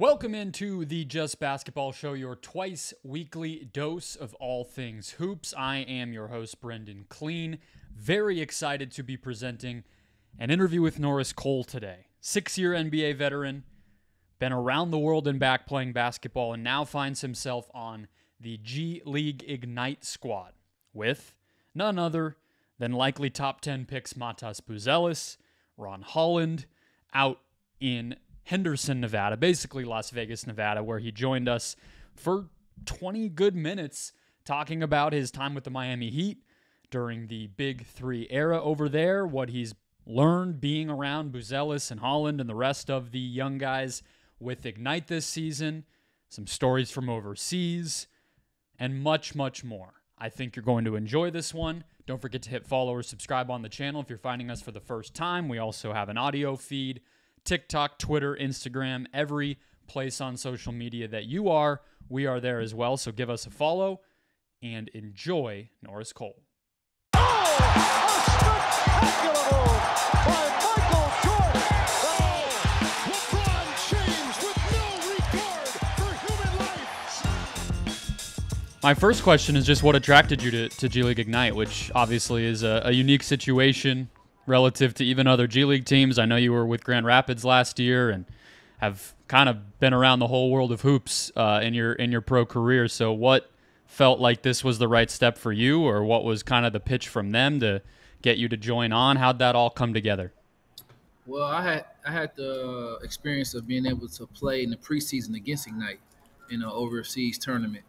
Welcome into the Just Basketball Show, your twice weekly dose of all things hoops. I am your host, Brendon Kleen. Very excited to be presenting an interview with Norris Cole today. 6-year NBA veteran, been around the world and back playing basketball, and now finds himself on the G League Ignite squad with none other than likely top 10 picks Matas Buzelis, Ron Holland, out in Henderson, Nevada, basically Las Vegas, Nevada, where he joined us for 20 good minutes talking about his time with the Miami Heat during the Big Three era over there, what he's learned being around Buzelis and Holland and the rest of the young guys with Ignite this season, some stories from overseas, and much, much more. I think you're going to enjoy this one. Don't forget to hit follow or subscribe on the channel if you're finding us for the first time. We also have an audio feed, TikTok, Twitter, Instagram, every place on social media that you are, we are there as well. So give us a follow and enjoy Norris Cole. My first question is just what attracted you to G League Ignite, which obviously is a unique situation relative to even other G League teams. I know you were with Grand Rapids last year and have kind of been around the whole world of hoops in your pro career. So what felt like this was the right step for you, or what was kind of the pitch from them to get you to join on? How'd that all come together? Well, I had the experience of being able to play in the preseason against Ignite in an overseas tournament.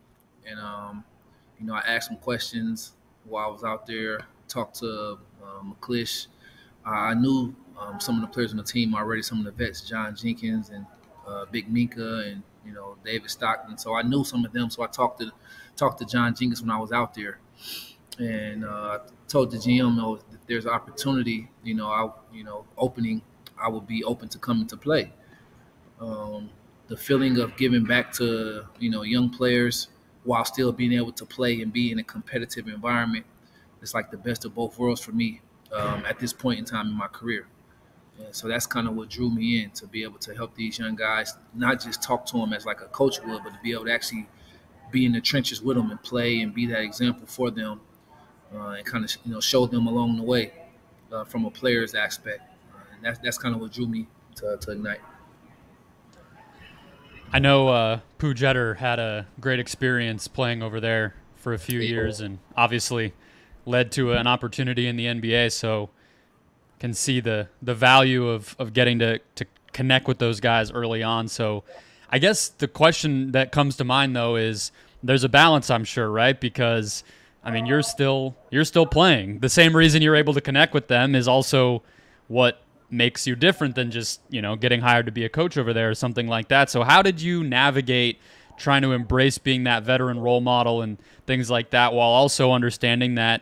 And, I asked some questions while I was out there, talked to McClish. I knew some of the players on the team already, some of the vets, John Jenkins and Big Minka and, David Stockton. So I knew some of them. So I talked to John Jenkins when I was out there. And I told the GM, if there's an opportunity, opening, I would be open to coming to play. The feeling of giving back to, young players while still being able to play and be in a competitive environment, it's like the best of both worlds for me at this point in time in my career. And so that's kind of what drew me in, to be able to help these young guys, not just talk to them as like a coach would, but to be able to actually be in the trenches with them and play and be that example for them and kind of, show them along the way from a player's aspect. And that's kind of what drew me to Ignite. I know Pooh Jeter had a great experience playing over there for a few years and obviously led to an opportunity in the NBA, so can see the value of getting to connect with those guys early on. So I guess the question that comes to mind, though, is there's a balance, I'm sure, right? Because, I mean, you're still playing. The same reason you're able to connect with them is also what makes you different than just, getting hired to be a coach over there or something like that. So how did you navigate trying to embrace being that veteran role model and things like that, while also understanding that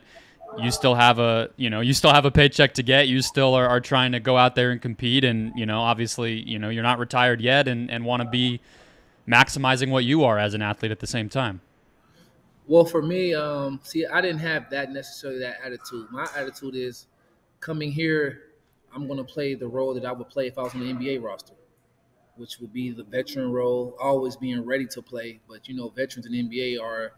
you still have a paycheck to get, you still are trying to go out there and compete, and, obviously, you're not retired yet and want to be maximizing what you are as an athlete at the same time? Well, for me, I didn't have that attitude. My attitude is, coming here, I'm going to play the role that I would play if I was on the NBA roster, which would be the veteran role, always being ready to play. But, veterans in the NBA are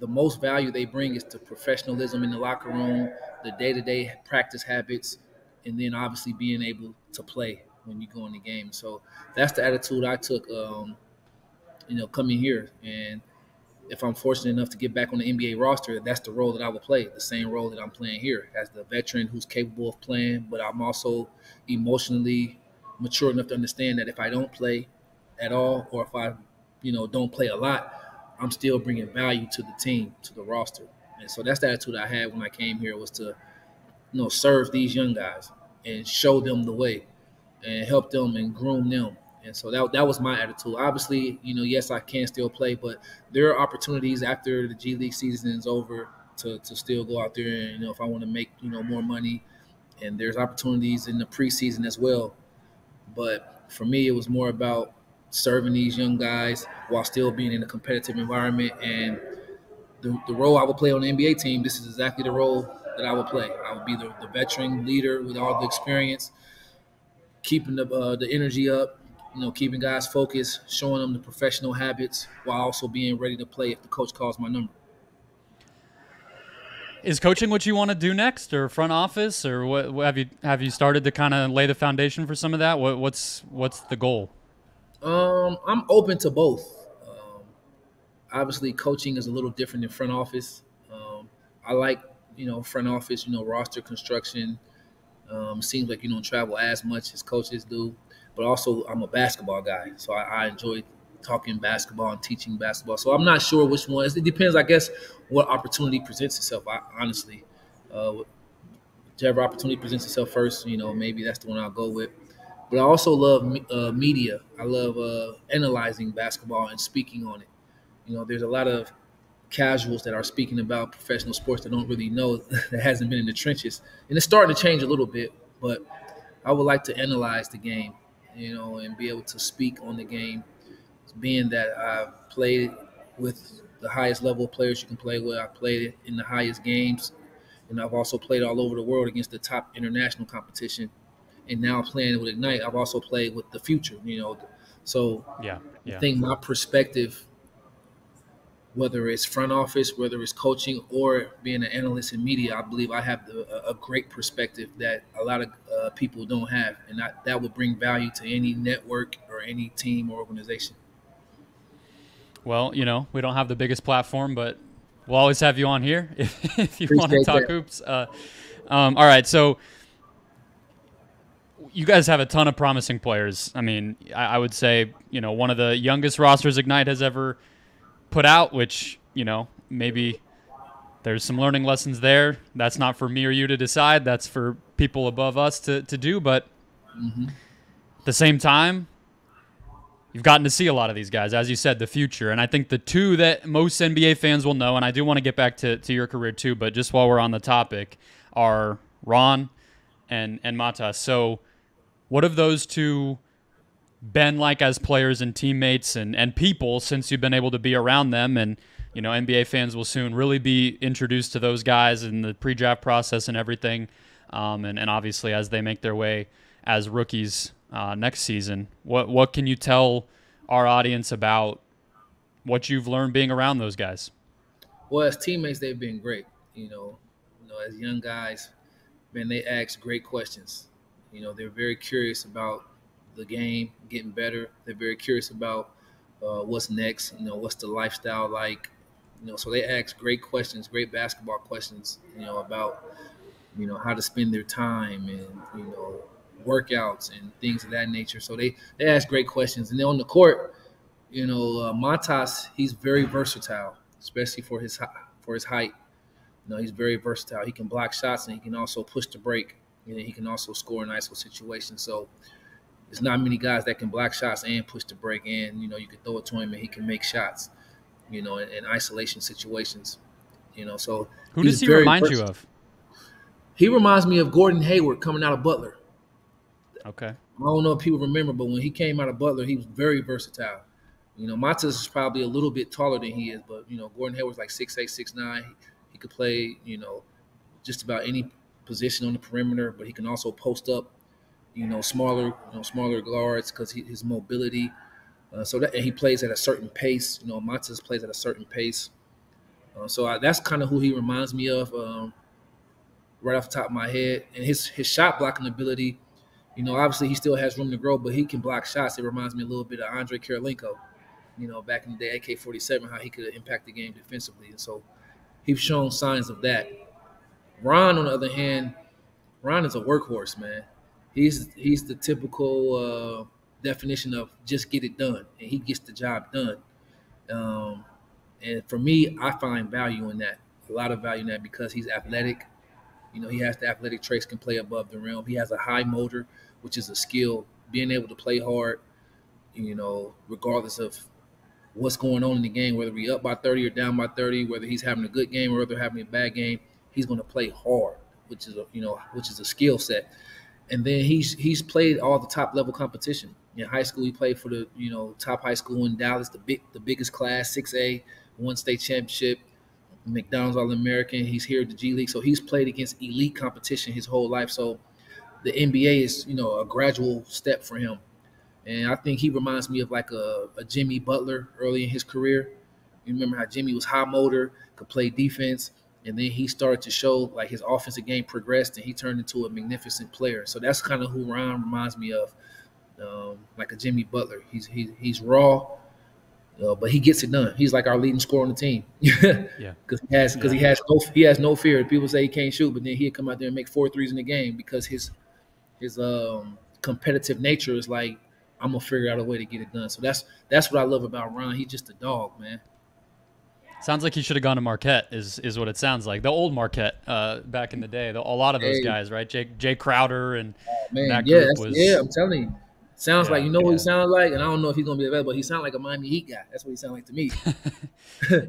the most value they bring is to professionalism in the locker room, the day-to-day practice habits, and then obviously being able to play when you go in the game. So that's the attitude I took, coming here. And if I'm fortunate enough to get back on the NBA roster, that's the role that I would play, the same role that I'm playing here as the veteran who's capable of playing. But I'm also emotionally mature enough to understand that if I don't play at all, or if I, don't play a lot, I'm still bringing value to the team, to the roster. And so that's the attitude I had when I came here, was to, serve these young guys and show them the way and help them and groom them. And so that was my attitude. Obviously, yes, I can still play, but there are opportunities after the G League season is over to still go out there and, if I want to make, more money. And there's opportunities in the preseason as well. But for me, it was more about serving these young guys while still being in a competitive environment. And the role I would play on the NBA team, this is exactly the role that I would play. I would be the veteran leader with all the experience, keeping the energy up, keeping guys focused, showing them the professional habits while also being ready to play if the coach calls my number. Is coaching what you want to do next, or front office, or what have you started to kind of lay the foundation for some of that? What's the goal? I'm open to both. Obviously, coaching is a little different than front office. I like front office, roster construction. Seems like you don't travel as much as coaches do, but also I'm a basketball guy, so I enjoy talking basketball and teaching basketball. So I'm not sure which one. It depends, I guess, what opportunity presents itself. Honestly, whichever opportunity presents itself first, maybe that's the one I'll go with. But I also love media. I love analyzing basketball and speaking on it. There's a lot of casuals that are speaking about professional sports that don't really know, that hasn't been in the trenches, and it's starting to change a little bit. But I would like to analyze the game, and be able to speak on the game, being that I've played with the highest level of players you can play with. I've played in the highest games, and I've also played all over the world against the top international competition. And now playing with Ignite, I've also played with the future. So Yeah. I think my perspective, whether it's front office, whether it's coaching, or being an analyst in media, I believe I have a great perspective that a lot of people don't have, and that would bring value to any network or any team or organization. Well, we don't have the biggest platform, but we'll always have you on here if you want to Appreciate talk that. hoops. All right, so you guys have a ton of promising players. I mean, I would say, one of the youngest rosters Ignite has ever put out, which, maybe there's some learning lessons there. That's not for me or you to decide. That's for people above us to do. But at the same time, you've gotten to see a lot of these guys, as you said, the future. And I think the two that most NBA fans will know, and I do want to get back to your career too, but just while we're on the topic, are Ron and Matas. So what have those two been like as players and teammates and people since you've been able to be around them? And, NBA fans will soon really be introduced to those guys in the pre-draft process and everything. And obviously as they make their way as rookies next season, what can you tell our audience about what you've learned being around those guys? Well, as teammates, they've been great. As young guys, man, they ask great questions. They're very curious about the game, getting better. They're very curious about what's next. What's the lifestyle like? So they ask great questions, great basketball questions. About how to spend their time and workouts and things of that nature. So they ask great questions. And then on the court, Matas, he's very versatile, especially for his height. He's very versatile. He can block shots and he can also push the break. He can also score in ISO situations. So there's not many guys that can block shots and push the break, and you can throw it to him and he can make shots. In isolation situations. So who does he remind you of? He reminds me of Gordon Hayward coming out of Butler. Okay. I don't know if people remember, but when he came out of Butler, he was very versatile. Matas is probably a little bit taller than he is, but Gordon Hayward's like 6'8", 6'9". He could play, just about any position on the perimeter, but he can also post up, smaller guards because his mobility. So that, and he plays at a certain pace. Matas plays at a certain pace. So that's kind of who he reminds me of, right off the top of my head. And his shot blocking ability, obviously he still has room to grow, but he can block shots. It reminds me a little bit of Andre Kirilenko, back in the day, AK-47, how he could impact the game defensively. And so he's shown signs of that. Ron, on the other hand, Ron is a workhorse, man. He's the typical definition of just get it done, and he gets the job done. And for me, I find value in that, a lot of value in that, because he's athletic. He has the athletic traits, can play above the rim. He has a high motor, which is a skill, being able to play hard, regardless of what's going on in the game, whether we're up by 30 or down by 30, whether he's having a good game or whether having a bad game, he's going to play hard, which is a skill set. And then he's played all the top level competition. In high school, he played for the top high school in Dallas, the biggest class, 6A, won state championship, McDonald's All-American. He's here at the G League, so he's played against elite competition his whole life. So the NBA is a gradual step for him. And I think he reminds me of like a Jimmy Butler early in his career. You remember how Jimmy was high motor, could play defense, and then he started to show like his offensive game progressed, and he turned into a magnificent player. So that's kind of who Ron reminds me of, like a Jimmy Butler. He's raw, but he gets it done. He's like our leading scorer on the team. Yeah, because he has no fear. People say he can't shoot, but then he'd come out there and make 4 threes in the game because his competitive nature is like, I'm gonna figure out a way to get it done. So that's what I love about Ron. He's just a dog, man. sounds like he should have gone to Marquette. Is what it sounds like. The old Marquette back in the day. A lot of those guys, right? Jay Crowder and that group was. Yeah, I'm telling you. Sounds like, what he sounds like, and I don't know if he's gonna be available, but he sounds like a Miami Heat guy. That's what he sounds like to me.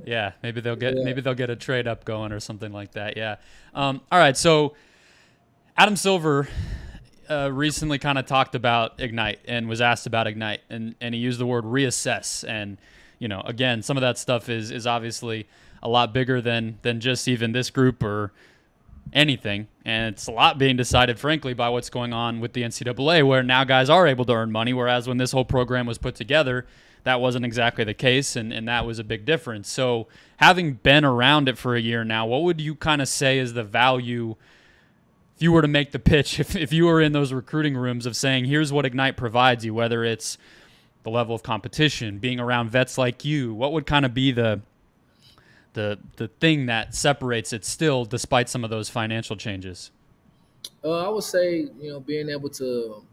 Yeah, maybe they'll get a trade up going or something like that. Yeah. All right. So Adam Silver recently kind of talked about Ignite and was asked about Ignite, and he used the word reassess. And again, some of that stuff is obviously a lot bigger than just even this group or anything, and it's a lot being decided, frankly, by what's going on with the NCAA, where now guys are able to earn money, whereas when this whole program was put together, that wasn't exactly the case, and that was a big difference. So having been around it for a year now, what would you kind of say is the value, if you were to make the pitch, if you were in those recruiting rooms, of saying, here's what Ignite provides you, whether it's the level of competition, being around vets like you, what would kind of be the thing that separates it still, despite some of those financial changes? I would say, being able to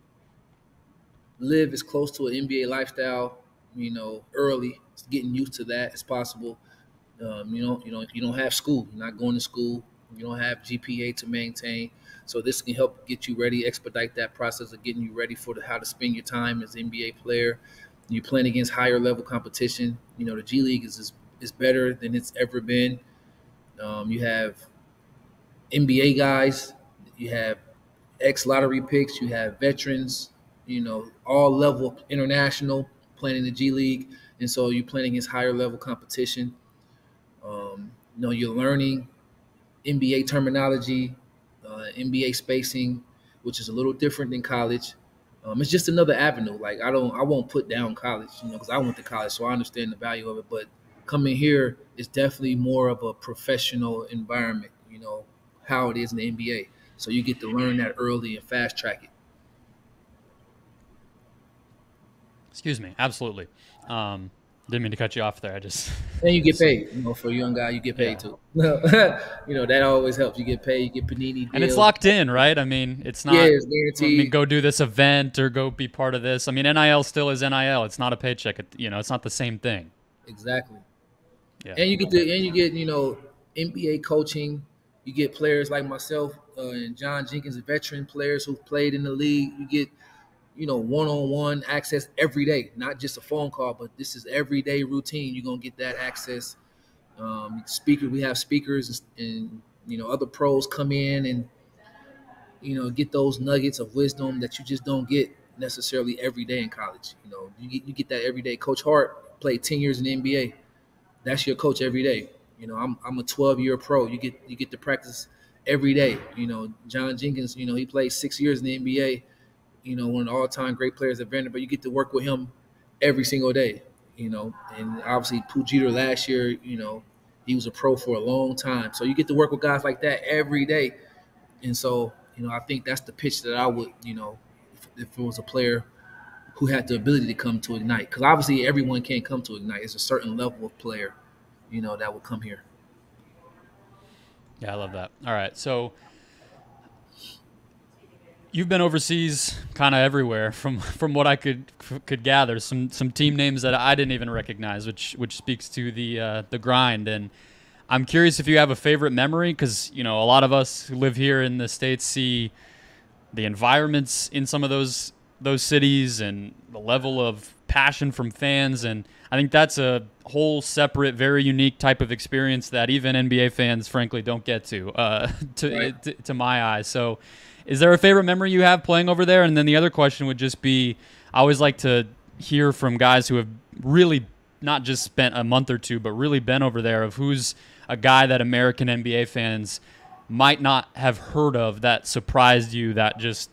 live as close to an NBA lifestyle, early, getting used to that as possible. You don't have school. You're not going to school. You don't have GPA to maintain. So this can help get you ready, expedite that process of getting you ready for how to spend your time as an NBA player. You're playing against higher level competition. The G League is better than it's ever been. You have NBA guys, you have ex-lottery picks, you have veterans, all level international playing in the G League. And so you're playing against higher level competition. You're learning NBA terminology, NBA spacing, which is a little different than college. It's just another avenue. Like I won't put down college, because I went to college, so I understand the value of it. But coming here is definitely more of a professional environment, how it is in the NBA. So you get to learn that early and fast track it. Excuse me. Absolutely. Didn't mean to cut you off there. And you get paid. For a young guy, you get paid too. That always helps. You get paid. You get panini deals. And it's locked in, right? I mean, it's not. Yeah, it's guaranteed. Go do this event or go be part of this. I mean, NIL still is NIL. It's not a paycheck. It's not the same thing. Exactly. Yeah. And you get NBA coaching. You get players like myself and John Jenkins, veteran players who've played in the league. You get one-on-one access every day, not just a phone call, but this is everyday routine. You're gonna get that access. We have speakers and other pros come in and get those nuggets of wisdom that you just don't get necessarily every day in college. You get that every day. Coach Hart played 10 years in the NBA. That's your coach every day. I'm a 12-year pro. You get to practice every day. John Jenkins, he played 6 years in the NBA. One of the all-time great players at Vanderbilt. You get to work with him every single day. And obviously Pooh Jeter last year, he was a pro for a long time. So you get to work with guys like that every day. And so, I think that's the pitch that I would, if it was a player who had the ability to come to Ignite. Because obviously everyone can't come to Ignite. It's a certain level of player, that would come here. Yeah, I love that. All right, so you've been overseas kind of everywhere from what I could gather. Some team names that I didn't even recognize, which speaks to the grind. And I'm curious if you have a favorite memory, because a lot of us who live here in the States see the environments in some of those cities and the level of passion from fans, and I think that's a whole separate, very unique type of experience that even NBA fans, frankly, don't get to my eyes. So is there a favorite memory you have playing over there? And then the other question would just be, I always like to hear from guys who have really not just spent a month or two, but really been over there, of who's a guy that American NBA fans might not have heard of that surprised you, that just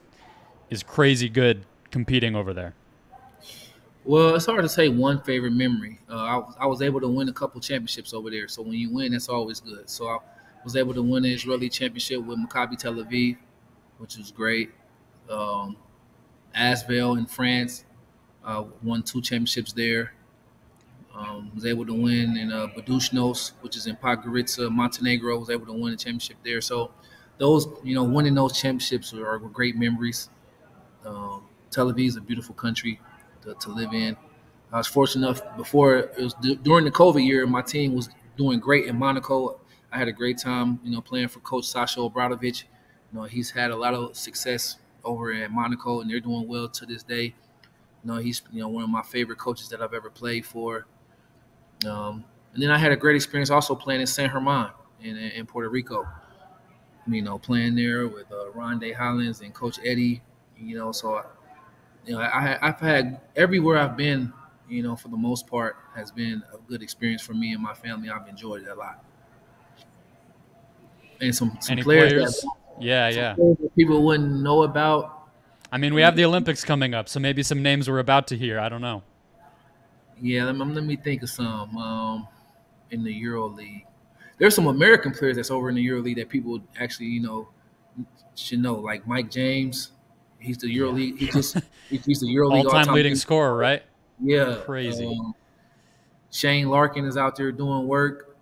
is crazy good competing over there. Well, it's hard to say one favorite memory. I was able to win a couple championships over there. So when you win, that's always good. So I was able to win the Israeli championship with Maccabi Tel Aviv, which was great. Um, Asvel in France, won 2 championships there. Was able to win in Budućnost, which is in Podgorica, Montenegro. Was able to win a championship there. So those, winning those championships were great memories. Tel Aviv is a beautiful country to live in. I was fortunate enough before it was during the COVID year, my team was doing great in Monaco. I had a great time, playing for Coach Sasha Obradovic. He's had a lot of success over at Monaco, and they're doing well to this day. He's one of my favorite coaches that I've ever played for. And then I had a great experience also playing in San German in Puerto Rico. Playing there with Rondé Hollins and Coach Eddie. So I've had everywhere I've been. For the most part, has been a good experience for me and my family. I've enjoyed it a lot. And some Any players, players? Yeah. players that people wouldn't know about. I mean, we have the Olympics coming up, so maybe some names we're about to hear. I don't know. Yeah, let me think of some in the Euro League. There's some American players that's over in the Euro League that people actually should know, like Mike James. He's the Euro League. He's the Euro League all-time leading scorer, right? Yeah, crazy. Shane Larkin is out there doing work.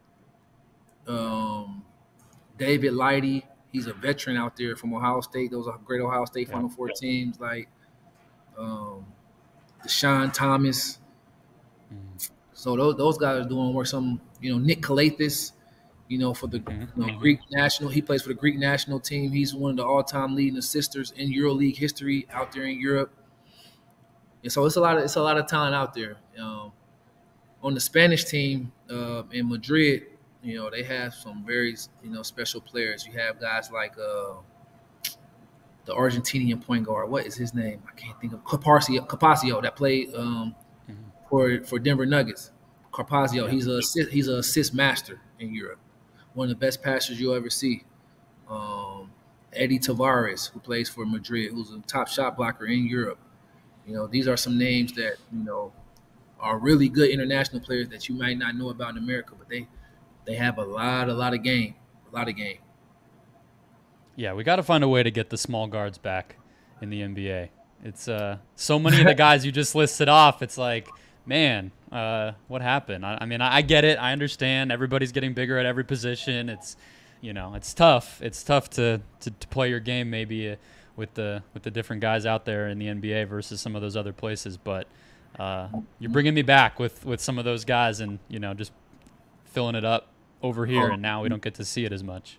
David Lighty, he's a veteran out there from Ohio State. Those are great Ohio State Final Four teams, like Deshaun Thomas. So those guys are doing work. Some Nick Kalathis, for the Greek national. He plays for the Greek national team. He's one of the all-time leading assisters in EuroLeague history out there in Europe. And so it's a lot of talent out there. On the Spanish team in Madrid, they have some very special players. You have guys like the Argentinian point guard. What is his name? I can't think of Carpaccio that played for Denver Nuggets. Carpaccio, he's a assist master in Europe. One of the best passers you'll ever see. Eddie Tavares, who plays for Madrid, who's a top shot blocker in Europe. These are some names that are really good international players that you might not know about in America, but they have a lot of game. Yeah, we got to find a way to get the small guards back in the NBA. It's so many of the guys you just listed off. It's like, man, what happened? I mean, I get it. I understand. Everybody's getting bigger at every position. It's it's tough. It's tough to play your game maybe with the different guys out there in the NBA versus some of those other places. But you're bringing me back with some of those guys and just filling it up over here, and now we don't get to see it as much.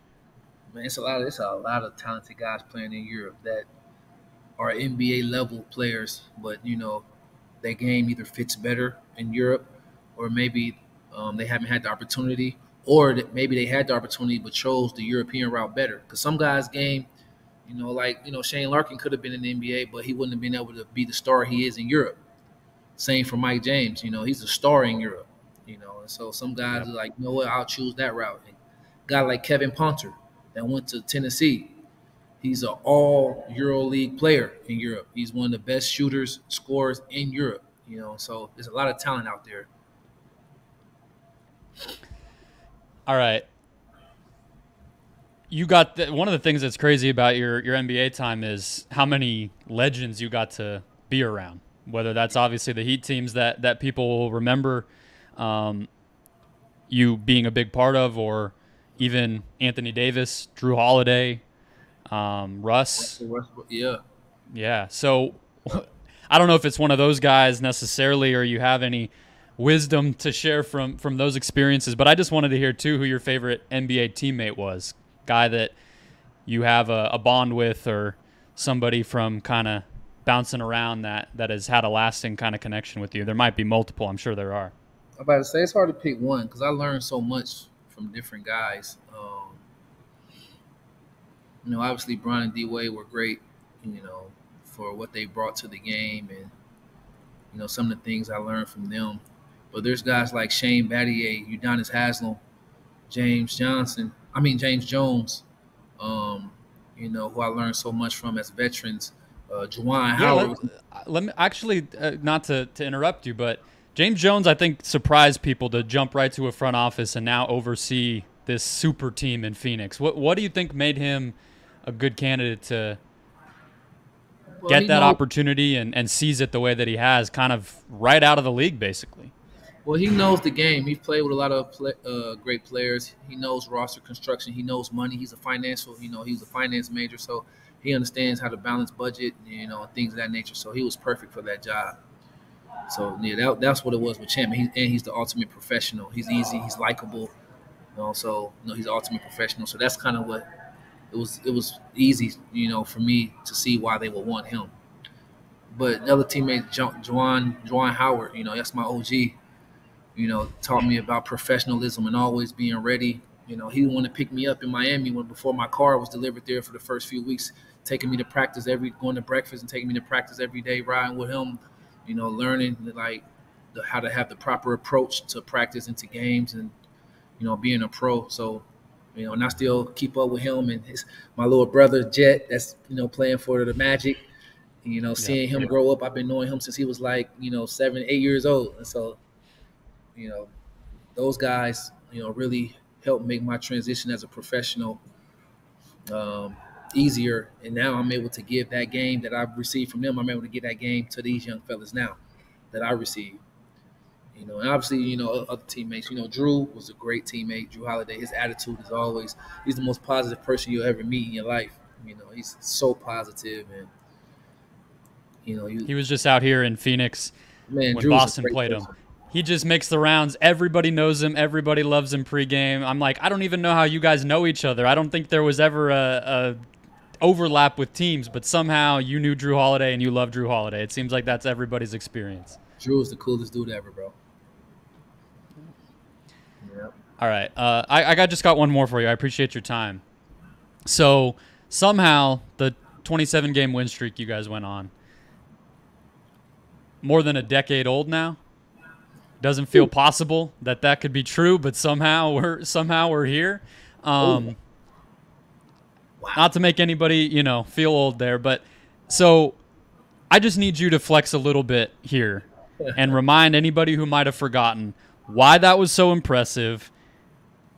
Man, it's a lot of talented guys playing in Europe that are NBA level players, but their game either fits better in Europe, or maybe they haven't had the opportunity, or that maybe they had the opportunity but chose the European route better. Because some guys' game, Shane Larkin could have been in the NBA, but he wouldn't have been able to be the star he is in Europe. Same for Mike James. He's a star in Europe. And so some guys are like, what, I'll choose that route. And a guy like Kevin Ponter that went to Tennessee, he's an all EuroLeague player in Europe. He's one of the best shooters, scorers in Europe. So there's a lot of talent out there. All right. You got one of the things that's crazy about your NBA time is how many legends you got to be around. Whether that's obviously the Heat teams that people will remember you being a big part of, or even Anthony Davis, Drew Holiday, Russ. Yeah. So I don't know if it's one of those guys necessarily, or you have any wisdom to share from those experiences, but I just wanted to hear too who your favorite NBA teammate was. Guy that you have a bond with, or somebody from kind of bouncing around that has had a lasting kind of connection with you. There might be multiple. I'm sure there are. I'm about to say it's hard to pick one because I learned so much from different guys. Obviously Bron and D-Wade were great, for what they brought to the game and, some of the things I learned from them. But there's guys like Shane Battier, Udonis Haslem, James Jones, who I learned so much from as veterans. Juwan Yeah, Howard. let me actually not to interrupt you, but James Jones, I think, surprised people to jump right to a front office and now oversee this super team in Phoenix. What do you think made him a good candidate to Well, get he that knows. opportunity and seize it the way that he has, kind of right out of the league, basically? Well, he knows the game. He's played with a lot of great players. He knows roster construction. He knows money. He's a financial. He's a finance major, so he understands how to balance budget. And things of that nature. So he was perfect for that job. So yeah, that's what it was with Champ. He's the ultimate professional. He's easy. He's likable. So he's the ultimate professional. So that's kind of what it was. It was easy, for me to see why they would want him. But the other teammate, Juwan Howard, that's my OG. Taught me about professionalism and always being ready. He wanted to pick me up in Miami before my car was delivered there for the first few weeks, taking me to practice going to breakfast and taking me to practice every day, riding with him, learning like how to have the proper approach to practice and to games and, being a pro. So, and I still keep up with him and my little brother Jet that's, playing for the Magic. Yeah. Seeing him grow up, I've been knowing him since he was like, 7, 8 years old. And so, you know, those guys, really helped make my transition as a professional easier. And now I'm able to give that game that I've received from them. I'm able to give that game to these young fellas now that I receive. And obviously, other teammates. Drew was a great teammate. Drew Holiday, his attitude is he's the most positive person you'll ever meet in your life. He's so positive, and He was just out here in Phoenix man, when Drew's a Boston great played him. person. He just makes the rounds. Everybody knows him. Everybody loves him pregame. I'm like, I don't even know how you guys know each other. I don't think there was ever a overlap with teams, but somehow you knew Drew Holiday and you love Drew Holiday. It seems like that's everybody's experience. Drew is the coolest dude ever, bro. Yeah. All right. I just got one more for you. I appreciate your time. So somehow the 27-game win streak you guys went on, more than a decade old now. Doesn't feel possible that could be true, but somehow we're here. Wow. Not to make anybody, feel old there, but so I just need you to flex a little bit here and remind anybody who might have forgotten why that was so impressive,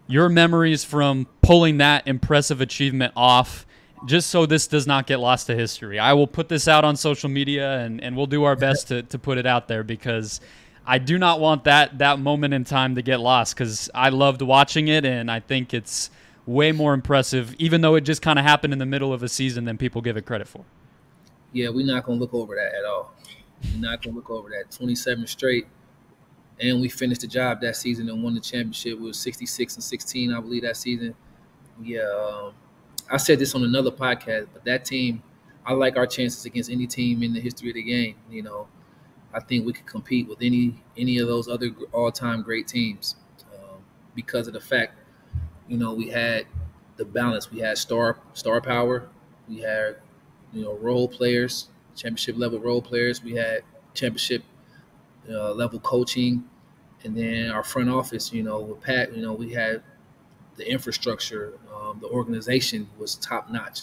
your memories from pulling that impressive achievement off, just so this does not get lost to history. I will put this out on social media, and we'll do our best to put it out there, because I do not want that moment in time to get lost, because I loved watching it, and I think it's way more impressive, even though it just kind of happened in the middle of a season than people give it credit for. Yeah, we're not going to look over that at all. We're not going to look over that. 27 straight, and we finished the job that season and won the championship. We were 66-16, I believe, that season. Yeah, I said this on another podcast, but that team, I like our chances against any team in the history of the game. I think we could compete with any of those other all-time great teams because of the fact, we had the balance. We had star power. We had, role players, championship level role players. We had championship level coaching, and then our front office. With Pat, we had the infrastructure. The organization was top notch,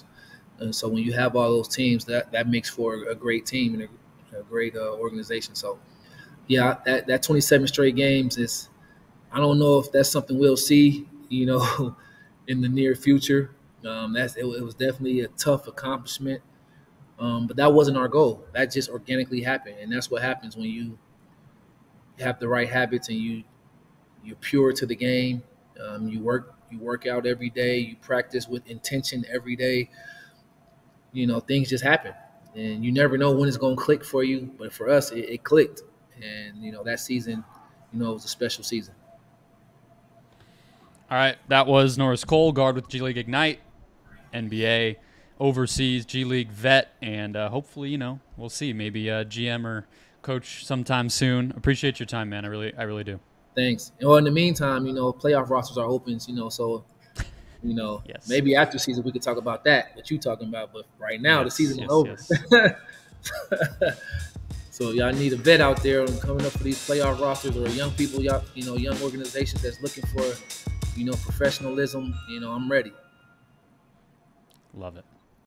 and so when you have all those teams, that makes for a great team and a great organization. So, yeah, that 27 straight games is. I don't know if that's something we'll see, in the near future. It was definitely a tough accomplishment, but that wasn't our goal. That just organically happened, and that's what happens when you have the right habits and you're pure to the game. You work out every day. You practice with intention every day. Things just happen, and you never know when it's going to click for you. But for us, it clicked, and that season, it was a special season. All right, that was Norris Cole, guard with G League Ignite, NBA, overseas G League vet, and hopefully, we'll see, maybe a GM or coach sometime soon. Appreciate your time, man. I really do. Thanks. Well, in the meantime, playoff rosters are open, so Yes. maybe after season we could talk about that, what you talking about. But right now, the season is over. Yes. So y'all need a vet out there coming up for these playoff rosters, or young people, young organizations that's looking for, professionalism. I'm ready. Love it.